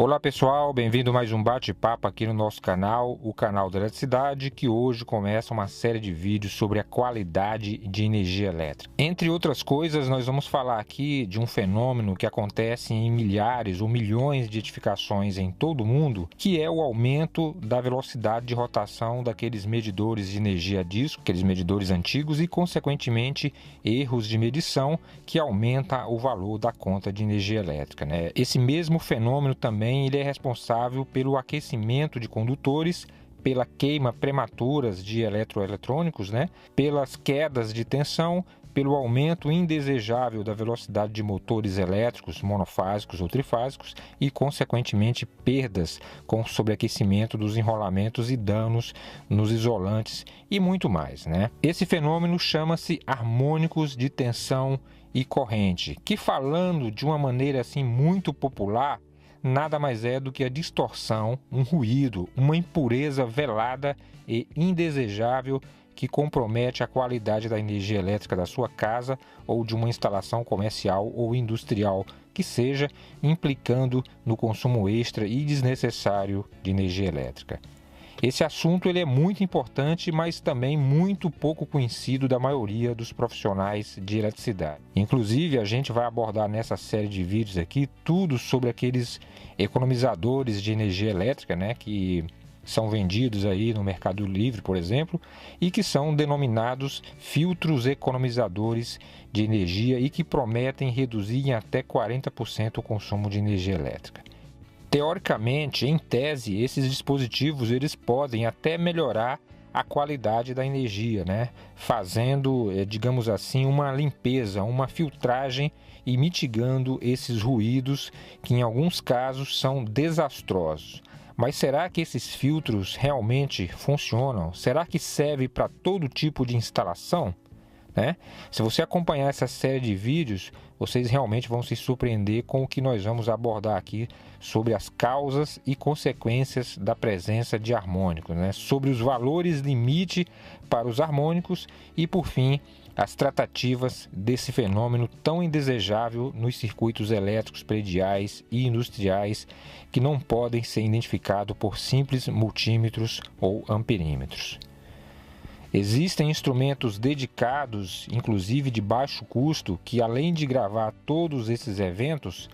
Olá pessoal, bem-vindo a mais um bate-papo aqui no nosso canal, o canal da eletricidade, que hoje começa uma série de vídeos sobre a qualidade de energia elétrica. Entre outras coisas, nós vamos falar aqui de um fenômeno que acontece em milhares ou milhões de edificações em todo o mundo, que é o aumento da velocidade de rotação daqueles medidores de energia a disco, aqueles medidores antigos, e consequentemente erros de medição que aumenta o valor da conta de energia elétrica, né? Esse mesmo fenômeno também ele é responsável pelo aquecimento de condutores, pela queima prematuras de eletroeletrônicos, né? Pelas quedas de tensão, pelo aumento indesejável da velocidade de motores elétricos monofásicos ou trifásicos e, consequentemente, perdas com sobreaquecimento dos enrolamentos e danos nos isolantes e muito mais, né? Esse fenômeno chama-se harmônicos de tensão e corrente, que, falando de uma maneira assim muito popular, nada mais é do que a distorção, um ruído, uma impureza velada e indesejável que compromete a qualidade da energia elétrica da sua casa ou de uma instalação comercial ou industrial que seja, implicando no consumo extra e desnecessário de energia elétrica. Esse assunto ele é muito importante, mas também muito pouco conhecido da maioria dos profissionais de eletricidade. Inclusive, a gente vai abordar nessa série de vídeos aqui tudo sobre aqueles economizadores de energia elétrica, né, que são vendidos aí no Mercado Livre, por exemplo, e que são denominados filtros economizadores de energia e que prometem reduzir em até 40% o consumo de energia elétrica. Teoricamente, em tese, esses dispositivos eles podem até melhorar a qualidade da energia, né? Fazendo, digamos assim, uma limpeza, uma filtragem e mitigando esses ruídos que em alguns casos são desastrosos. Mas será que esses filtros realmente funcionam? Será que serve para todo tipo de instalação? Né? Se você acompanhar essa série de vídeos, vocês realmente vão se surpreender com o que nós vamos abordar aqui sobre as causas e consequências da presença de harmônicos, né? Sobre os valores limite para os harmônicos e, por fim, as tratativas desse fenômeno tão indesejável nos circuitos elétricos prediais e industriais que não podem ser identificados por simples multímetros ou amperímetros. Existem instrumentos dedicados, inclusive de baixo custo, que além de gravar todos esses eventos,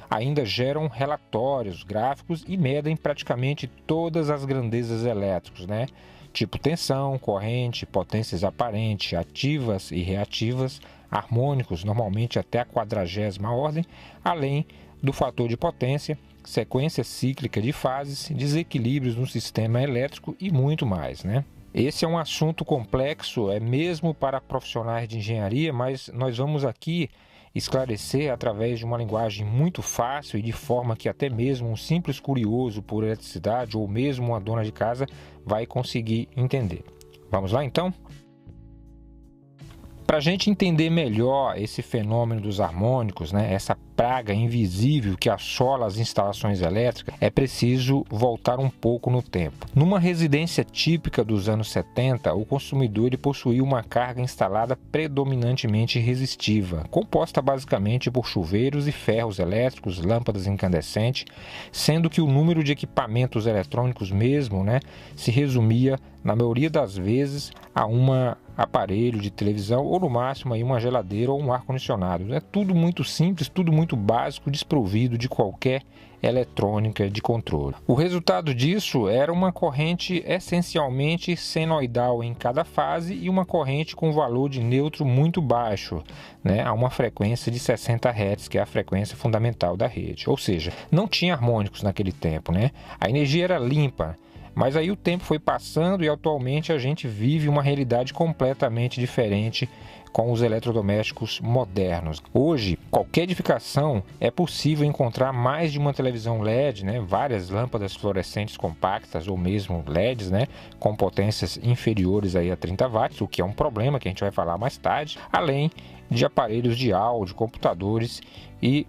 ainda geram relatórios, gráficos e medem praticamente todas as grandezas elétricas, né? Tipo tensão, corrente, potências aparentes, ativas e reativas, harmônicos, normalmente até a 40ª ordem, além do fator de potência, sequência cíclica de fases, desequilíbrios no sistema elétrico e muito mais, né? Esse é um assunto complexo, é mesmo para profissionais de engenharia, mas nós vamos aqui esclarecer através de uma linguagem muito fácil e de forma que até mesmo um simples curioso por eletricidade ou mesmo uma dona de casa vai conseguir entender. Vamos lá então? Para a gente entender melhor esse fenômeno dos harmônicos, né, essa praga invisível que assola as instalações elétricas, é preciso voltar um pouco no tempo. Numa residência típica dos anos 70, o consumidor ele possuía uma carga instalada predominantemente resistiva, composta basicamente por chuveiros e ferros elétricos, lâmpadas incandescentes, sendo que o número de equipamentos eletrônicos mesmo, né, se resumia, na maioria das vezes, a um aparelho de televisão ou no máximo aí uma geladeira ou um ar-condicionado. É tudo muito simples, tudo muito básico, desprovido de qualquer eletrônica de controle. O resultado disso era uma corrente essencialmente senoidal em cada fase e uma corrente com valor de neutro muito baixo, né, a uma frequência de 60 Hz, que é a frequência fundamental da rede. Ou seja, não tinha harmônicos naquele tempo, né? A energia era limpa. Mas aí o tempo foi passando e atualmente a gente vive uma realidade completamente diferente com os eletrodomésticos modernos. Hoje, qualquer edificação é possível encontrar mais de uma televisão LED, né? Várias lâmpadas fluorescentes compactas ou mesmo LEDs, né? Com potências inferiores aí a 30 watts, o que é um problema que a gente vai falar mais tarde, além de aparelhos de áudio, computadores e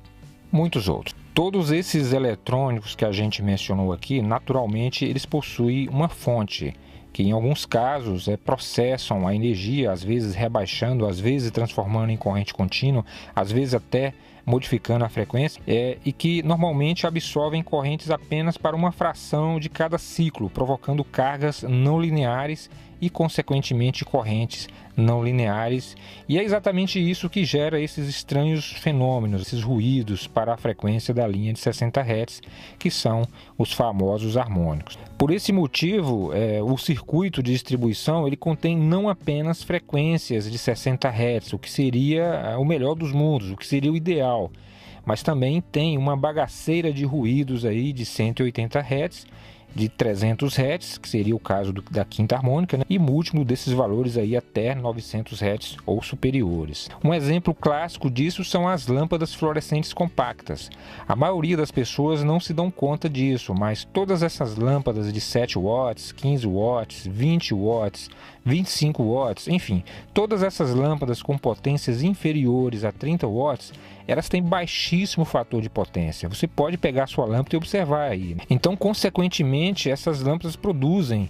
muitos outros. Todos esses eletrônicos que a gente mencionou aqui, naturalmente, eles possuem uma fonte que em alguns casos processam a energia, às vezes rebaixando, às vezes transformando em corrente contínua, às vezes até modificando a frequência, e que normalmente absorvem correntes apenas para uma fração de cada ciclo, provocando cargas não lineares e, consequentemente, correntes não lineares. E é exatamente isso que gera esses estranhos fenômenos, esses ruídos para a frequência da linha de 60 Hz, que são os famosos harmônicos. Por esse motivo, o circuito de distribuição ele contém não apenas frequências de 60 Hz, o que seria o melhor dos mundos, o que seria o ideal, mas também tem uma bagaceira de ruídos aí de 180 Hz, de 300 Hz, que seria o caso da quinta harmônica, né? E múltiplo desses valores aí até 900 Hz ou superiores. Um exemplo clássico disso são as lâmpadas fluorescentes compactas. A maioria das pessoas não se dão conta disso, mas todas essas lâmpadas de 7 watts, 15 watts, 20 watts, 25 watts, enfim, todas essas lâmpadas com potências inferiores a 30 watts, elas têm baixíssimo fator de potência. Você pode pegar sua lâmpada e observar aí. Então, consequentemente, essas lâmpadas produzem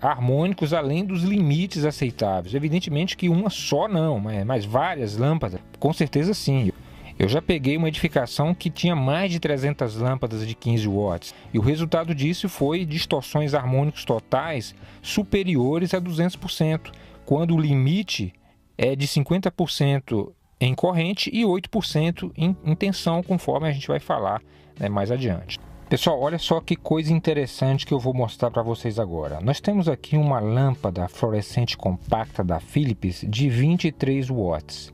harmônicos além dos limites aceitáveis. Evidentemente que uma só não, mas várias lâmpadas, com certeza sim. Eu já peguei uma edificação que tinha mais de 300 lâmpadas de 15 watts e o resultado disso foi distorções harmônicos totais superiores a 200%, quando o limite é de 50% em corrente e 8% em tensão, conforme a gente vai falar, né, mais adiante. Pessoal, olha só que coisa interessante que eu vou mostrar para vocês agora. Nós temos aqui uma lâmpada fluorescente compacta da Philips de 23 watts.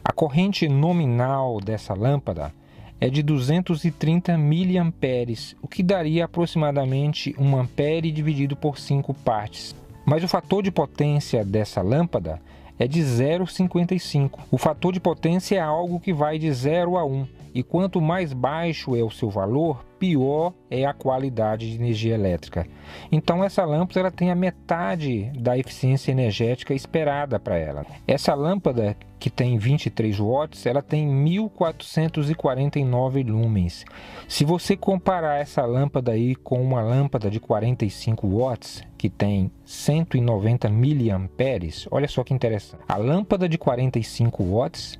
A corrente nominal dessa lâmpada é de 230 miliamperes, o que daria aproximadamente 1 ampere dividido por 5 partes. Mas o fator de potência dessa lâmpada é de 0,55. O fator de potência é algo que vai de 0 a 1, e quanto mais baixo é o seu valor, pior é a qualidade de energia elétrica. Então essa lâmpada ela tem a metade da eficiência energética esperada para ela. Essa lâmpada que tem 23 watts, ela tem 1449 lumens. Se você comparar essa lâmpada aí com uma lâmpada de 45 watts, que tem 190 miliamperes, olha só que interessante. A lâmpada de 45 watts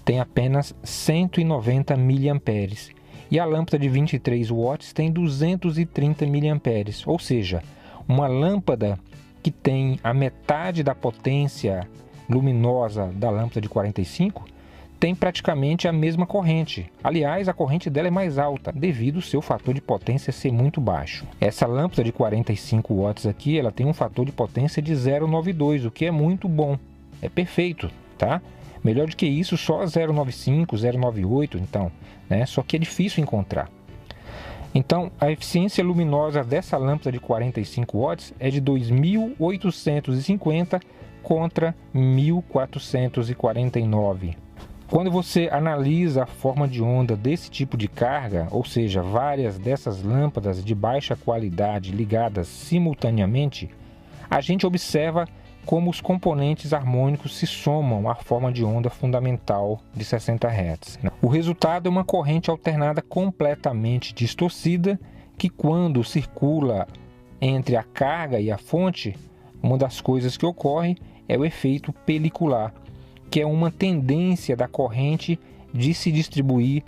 tem apenas 190 miliamperes e a lâmpada de 23 watts tem 230 miliamperes, ou seja, uma lâmpada que tem a metade da potência luminosa da lâmpada de 45 tem praticamente a mesma corrente. Aliás, a corrente dela é mais alta devido ao seu fator de potência ser muito baixo. Essa lâmpada de 45 watts aqui, ela tem um fator de potência de 0,92, o que é muito bom, é perfeito, tá? Melhor do que isso, só 0,95, 0,98, então, né? Só que é difícil encontrar. Então, a eficiência luminosa dessa lâmpada de 45 watts é de 2.850 contra 1.449. Quando você analisa a forma de onda desse tipo de carga, ou seja, várias dessas lâmpadas de baixa qualidade ligadas simultaneamente, a gente observa como os componentes harmônicos se somam à forma de onda fundamental de 60 Hz. O resultado é uma corrente alternada completamente distorcida que, quando circula entre a carga e a fonte, uma das coisas que ocorre é o efeito pelicular, que é uma tendência da corrente de se distribuir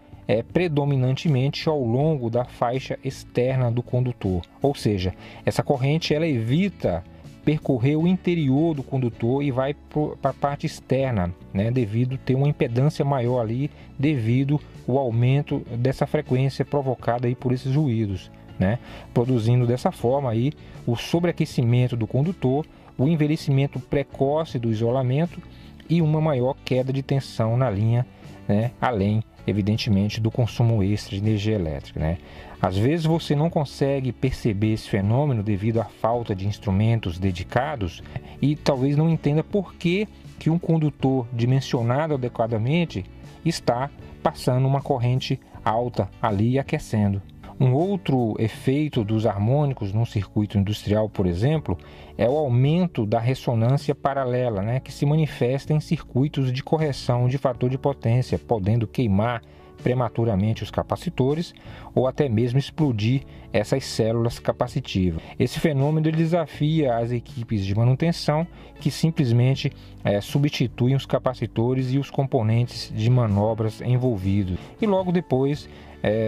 predominantemente ao longo da faixa externa do condutor. Ou seja, essa corrente ela evita percorrer o interior do condutor e vai para a parte externa, né, devido ter uma impedância maior ali, devido ao aumento dessa frequência provocada aí por esses ruídos, né, produzindo dessa forma aí o sobreaquecimento do condutor, o envelhecimento precoce do isolamento e uma maior queda de tensão na linha, né, além, evidentemente, do consumo extra de energia elétrica, né. Às vezes você não consegue perceber esse fenômeno devido à falta de instrumentos dedicados e talvez não entenda por que um condutor dimensionado adequadamente está passando uma corrente alta ali e aquecendo. Um outro efeito dos harmônicos num circuito industrial, por exemplo, é o aumento da ressonância paralela, né, que se manifesta em circuitos de correção de fator de potência, podendo queimar prematuramente os capacitores ou até mesmo explodir essas células capacitivas. Esse fenômeno ele desafia as equipes de manutenção que simplesmente substituem os capacitores e os componentes de manobras envolvidos. E logo depois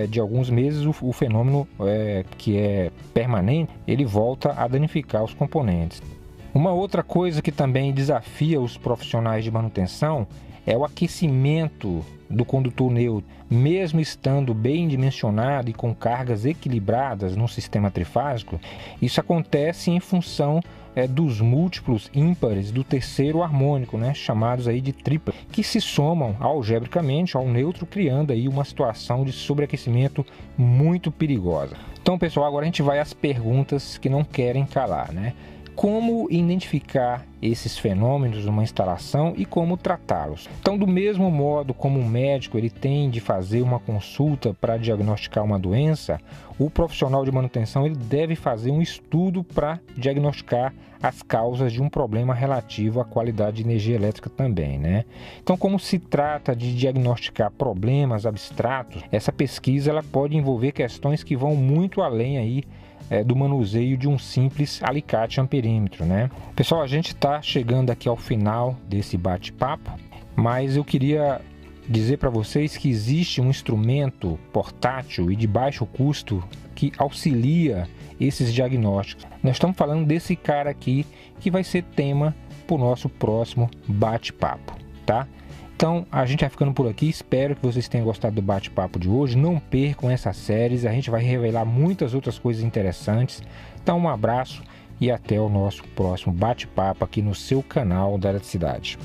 de alguns meses o fenômeno que é permanente, ele volta a danificar os componentes. Uma outra coisa que também desafia os profissionais de manutenção é o aquecimento do condutor neutro. Mesmo estando bem dimensionado e com cargas equilibradas no sistema trifásico, isso acontece em função dos múltiplos ímpares do terceiro harmônico, chamados aí de tripla, que se somam algebricamente ao neutro, criando aí uma situação de sobreaquecimento muito perigosa. Então, pessoal, agora a gente vai às perguntas que não querem calar, Como identificar esses fenômenos numa instalação e como tratá-los? Então, do mesmo modo como um médico ele tem de fazer uma consulta para diagnosticar uma doença, o profissional de manutenção ele deve fazer um estudo para diagnosticar as causas de um problema relativo à qualidade de energia elétrica também, Então, como se trata de diagnosticar problemas abstratos, essa pesquisa ela pode envolver questões que vão muito além aí do manuseio de um simples alicate amperímetro, Pessoal, a gente está chegando aqui ao final desse bate-papo, mas eu queria dizer para vocês que existe um instrumento portátil e de baixo custo que auxilia esses diagnósticos. Nós estamos falando desse cara aqui que vai ser tema para o nosso próximo bate-papo, tá? Então, a gente vai ficando por aqui. Espero que vocês tenham gostado do bate-papo de hoje. Não percam essas séries. A gente vai revelar muitas outras coisas interessantes. Então, um abraço e até o nosso próximo bate-papo aqui no seu canal da Eletricidade.